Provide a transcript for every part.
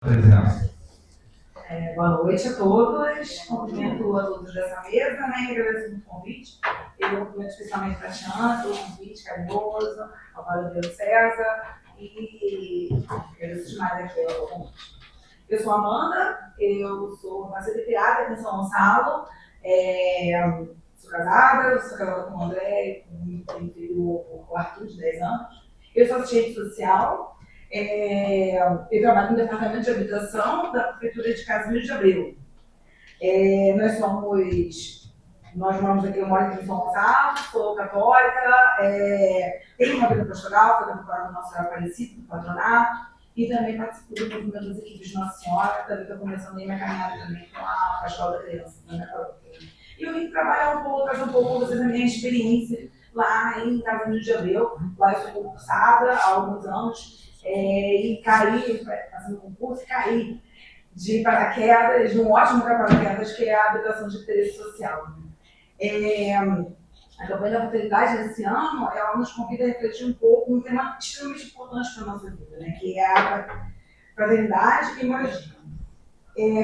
Presença. Boa noite a todos. Cumprimento a todos dessa mesa, né? Agradeço muito o convite. Eu cumprimento especialmente para a Tiana, pelo convite carinhoso, ao Valdeiro César e agradeço demais aqui ao convite. Eu sou Amanda, eu sou nascida e criada aqui em São Gonçalo. Sou casada com o André, com um filho, o Arthur, de 10 anos. Eu sou assistente social. Eu trabalho no departamento de habitação da Prefeitura de Casimiro de Abreu. Nós moramos aqui, eu moro aqui em São Gonçalo, sou católica, tenho uma vida pastoral, fui temporada do Nosso Senhor Aparecido, do patronato, e também participo do movimento das equipes de Nossa Senhora, também estou começando a minha caminhada também com a Pastoral da Criança, na minha paróquia. E eu vim trabalhar um pouco, trazer um pouco com vocês a minha experiência lá em Casimiro de Abreu. Lá eu sou concursada há alguns anos, e caí, fazendo concurso, e caí de paraquedas, de um ótimo paraquedas, que é a habitação de interesse social. A campanha da fraternidade desse ano, ela nos convida a refletir um pouco um tema extremamente importante para a nossa vida, né, que é a fraternidade e moradia.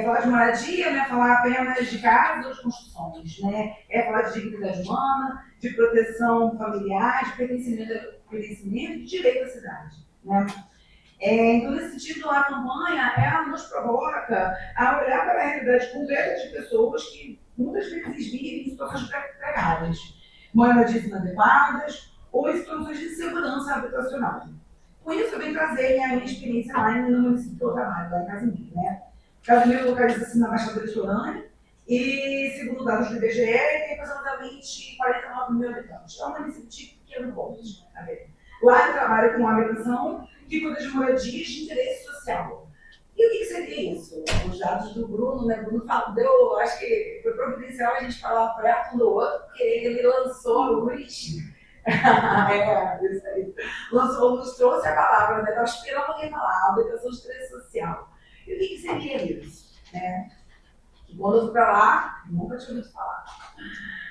Falar de moradia não é falar apenas de casas ou de construções, né? É falar de dignidade humana, de proteção familiar, de pertencimento e de direito à cidade, né? Então, nesse sentido, a campanha ela nos provoca a olhar para a realidade concreta de pessoas que muitas vezes vivem em situações precárias, moradias inadequadas ou em situações de insegurança habitacional. Com isso, eu venho trazer a minha experiência lá no município que eu trabalho, lá em Casimiro, né? Casimiro localiza-se na Baixada Litorânea e, segundo dados do IBGE, tem aproximadamente 49 mil habitantes. É um município de pequeno porte. Lá eu trabalho com habitação que cuida de moradias de interesse social. E o que seria isso? Os dados do Bruno, né? O Bruno deu, acho que foi providencial a gente falar perto um do outro, porque ele lançou a luz. Isso aí. Lançou a luz, trouxe a palavra, né? Estava esperando alguém falar, habitação de interesse social. E o que seria isso? Quando eu fui para lá, nunca tinha ouvido falar.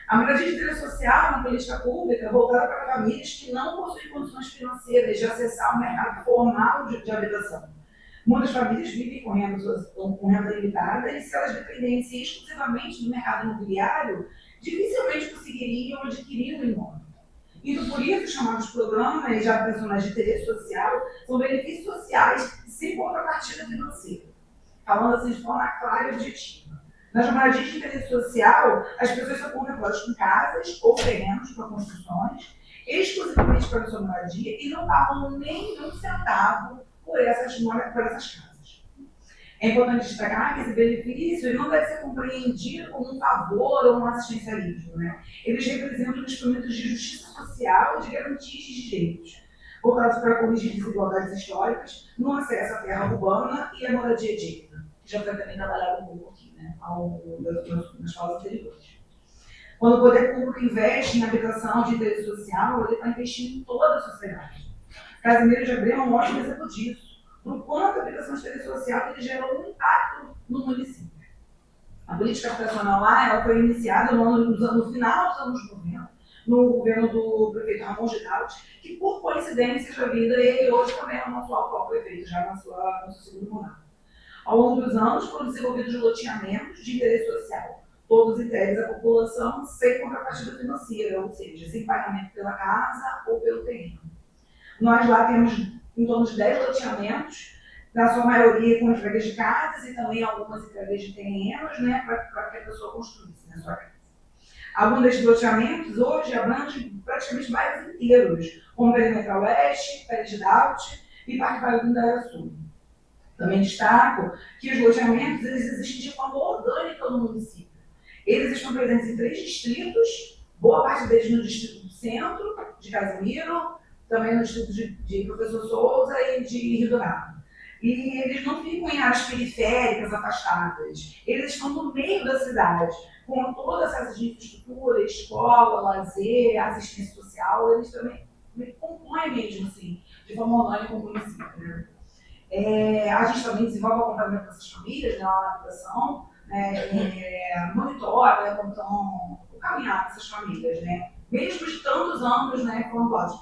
A moradia de interesse social é uma política pública voltada para famílias que não possuem condições financeiras de acessar o mercado formal de habitação. Muitas famílias vivem com renda limitada e, se elas dependessem exclusivamente do mercado imobiliário, dificilmente conseguiriam adquirir um imóvel. E por isso, chamados programas de habitacionais de interesse social são benefícios sociais sem contrapartida financeira, falando assim de forma clara e objetiva. Nas moradias de interesse social, as pessoas são contempladas com casas ou terrenos para construções, exclusivamente para a sua moradia, e não pagam nem um centavo por essas casas. É importante destacar que esse benefício não deve ser compreendido como um favor ou um assistencialismo, né? Eles representam instrumentos de justiça social e de garantias de direitos, voltados para corrigir desigualdades históricas no acesso à terra urbana e à moradia digna, que já foi também trabalhado um pouco aqui, né, nas falas anteriores. Quando o poder público investe em habitação de interesse social, ele está investindo em toda a sociedade. Casimiro de Abreu é um ótimo exemplo disso, do quanto a habitação de interesse social ele gerou um impacto no município. A política habitacional lá ela foi iniciada no final dos anos 90, no governo do prefeito Ramon Geraldi, que por coincidência da vida, ele hoje também é o nosso atual prefeito, já no seu segundo mandato. Ao longo dos anos foram desenvolvidos loteamentos de interesse social, todos entregues à população sem contrapartida financeira, ou seja, sem pagamento pela casa ou pelo terreno. Nós lá temos em torno de 10 loteamentos, na sua maioria com entregas de casas e também algumas entregas de terrenos, né, para que a pessoa construísse na sua casa. Alguns desses loteamentos hoje abrangem praticamente bairros inteiros, como Perimetral Oeste, Pérez de Daut e Parque Vale da Era Sul. Também destaco que os loteamentos eles existem de forma orgânica no município. Eles estão presentes em 3 distritos, boa parte deles no distrito do centro, de Casimiro, também no distrito de Professor Souza e de Rio Dourado. E eles não ficam em áreas periféricas, afastadas. Eles estão no meio da cidade, com todas essas infraestruturas, escola, lazer, assistência social, eles também compõem mesmo, assim, de forma orgânica com o município, né? A gente também desenvolve o acompanhamento dessas famílias, né, na habitação, monitora como estão o caminhar dessas famílias, né? Mesmo de tantos anos, né, como pode.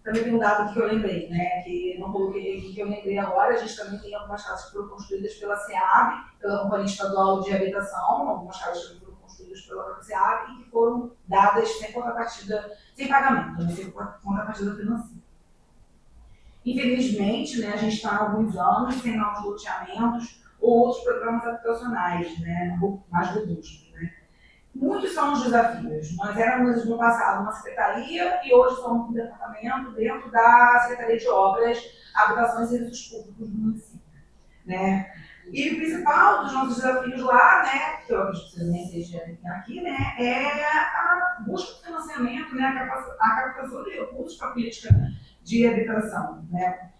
também tem um dado aqui que eu lembrei, né, que não coloquei aqui, que eu lembrei agora, a gente também tem algumas casas que foram construídas pela SEAB, pela Companhia Estadual de Habitação, algumas casas que foram construídas pela própria SEAB e que foram dadas sem contrapartida, sem pagamento, né, sem contrapartida financeira. Infelizmente, né, a gente está há alguns anos sem novos loteamentos ou outros programas habitacionais, né, mais robustos. Né. Muitos são os desafios. Nós éramos no passado uma secretaria e hoje somos um departamento dentro da Secretaria de Obras, Habitação e Serviços Públicos do município. Né? E o principal dos nossos desafios lá, né, que eu acredito que vocês nem sejam aqui, né, é a busca de financiamento, né, a captação de recursos para a política de habitação. Né?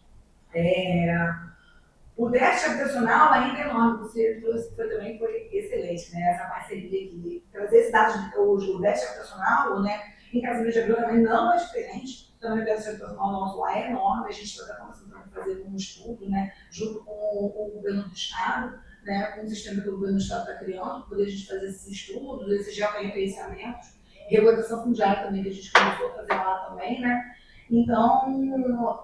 O déficit habitacional ainda é enorme, você trouxe também, foi excelente, né? Essa parceria aqui. Trazer esse dado, o déficit habitacional, né? Em Casimiro de Abreu também não é diferente, também o déficit habitacional nosso lá é enorme, a gente está começando a fazer um estudo, né? Junto com o governo do Estado, né? Com o sistema que o governo do Estado está criando, para poder a gente fazer esses estudos, esses georreferenciamentos, regularização fundiária também, que a gente começou a fazer lá também, né? Então,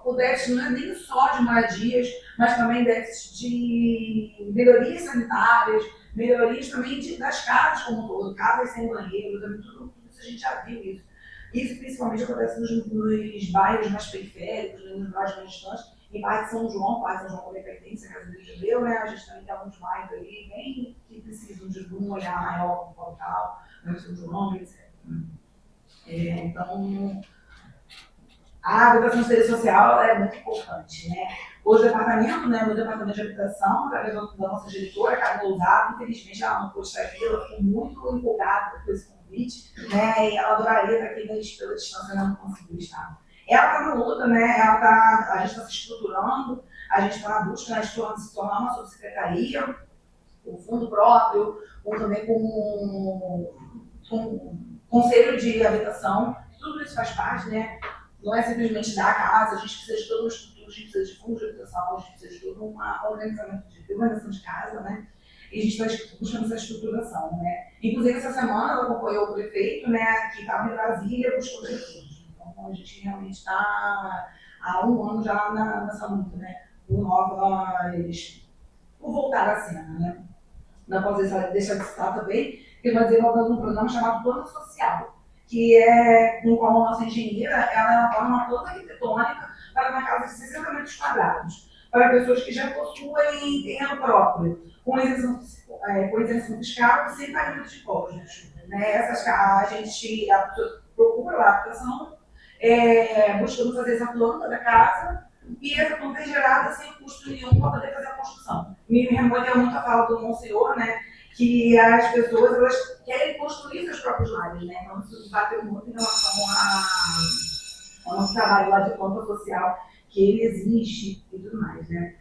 o déficit não é nem só de moradias, mas também déficit de melhorias sanitárias, melhorias também das casas como um todo, casas sem banheiro, também tudo isso a gente já viu isso. Isso principalmente acontece nos bairros mais periféricos, nos bairros mais distantes, em Parque São João, Parque São João também pertence à Casa do Judeu, né? A gente também tem alguns bairros ali bem que precisam de um olhar maior para o local, né? São João, etc. Então, a habitação de serviço social é muito importante, né? Hoje o departamento, né, no departamento de habitação, através da nossa diretora, Carla Lousado, infelizmente ela não pôde estar aqui, ela ficou muito empolgada com esse convite, né? E ela adoraria estar aqui, mas pela distância ela não conseguiu estar. Ela está na luta, né? A gente está se estruturando, a gente está na busca, né, de se tornar uma subsecretaria, com fundo próprio, ou também com conselho de habitação, tudo isso faz parte, né? Não é simplesmente dar a casa, a gente precisa de toda uma estrutura, a gente precisa de fundo de habitação, a gente precisa de todo um organização de casa, né? E a gente está buscando essa estruturação, né? Inclusive, essa semana eu acompanhei o prefeito, né, que estava em Brasília buscando recursos. Então, a gente realmente está há um ano já nessa luta, né? Por voltar à cena, né? Não posso deixar de citar também, que nós desenvolvemos um programa chamado Plano Social, que é com qual a nossa engenheira ela elabora uma planta arquitetônica para uma casa de 60 metros quadrados, para pessoas que já possuem terreno próprio, com isenção fiscal e sem pagamento de impostos. Né? A gente procura lá a habitação, buscando fazer essa planta da casa, e essa planta é gerada sem custo nenhum para poder fazer a construção. Me remonta muito a fala do Monsenhor, né? Que as pessoas elas querem construir seus próprios lares, né? Então isso bateu muito em relação ao nosso trabalho lá de planta social, que ele existe e tudo mais, né?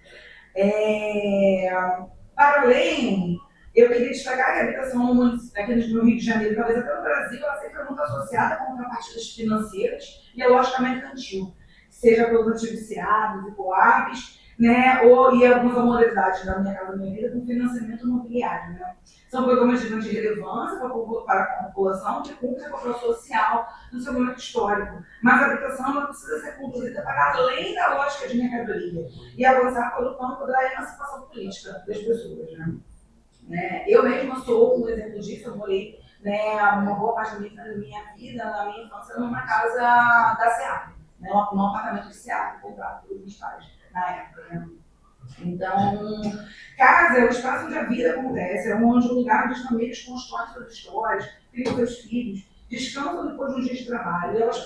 Para além, eu queria destacar que a habitação aqui no Rio de Janeiro, talvez até no Brasil, ela sempre é muito associada com contrapartidas financeiras e a lógica mercantil, seja pelos antigos SEABs e COABs, né, e algumas modalidades da Minha Casa Minha Vida com financiamento imobiliário. Né? São programas de grande relevância para a população que cumprem a papel social no seu momento histórico, mas a habitação não precisa ser conduzida para além da lógica de mercadoria e avançar pelo campo da emancipação política das pessoas. Né? Eu mesma sou um exemplo disso, eu morei, né, uma boa parte da minha vida, na minha infância, numa casa da SEAB, né, num apartamento de SEAB, comprado pelos meus pais na época. Né? Então, casa é o espaço onde a vida acontece, é onde o lugar onde as famílias constroem suas histórias, criam seus filhos, descansam depois de um dia de trabalho, e elas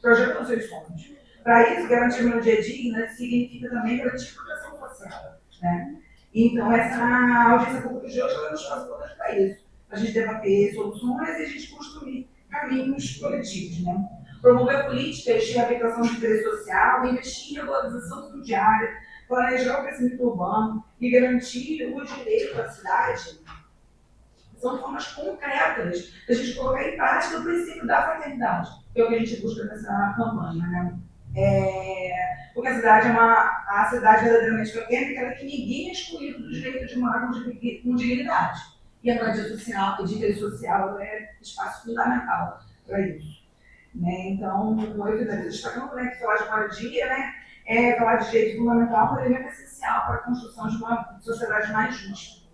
projetam seus sonhos. Para isso, garantir uma moradia digna significa também garantir proteção social. Né? Então, essa audiência pública de hoje ela nos faz importante para isso, para a gente debater soluções e a gente construir caminhos coletivos. Né? Promover políticas de habitação de interesse social, investir em regularização fundiária, planejar o crescimento urbano e garantir o direito à cidade são formas concretas da gente colocar em prática o princípio da fraternidade, que é o que a gente busca nessa campanha. Né? Porque a cidade a cidade verdadeiramente fraterna é aquela que ninguém é excluído do direito de morar com dignidade. E a moradia social, de interesse social é espaço fundamental para isso. Né? Então, eu destacando, né, que falar de moradia, né, é falar de direito fundamental, mas é essencial para a construção de uma sociedade mais justa.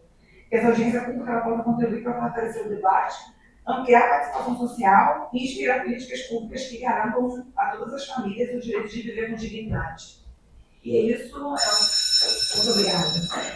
Que essa audiência pública ela possa contribuir para fortalecer o debate, ampliar a participação social e inspirar políticas públicas que garantam a todas as famílias o direito de viver com dignidade. E é isso. Muito obrigada.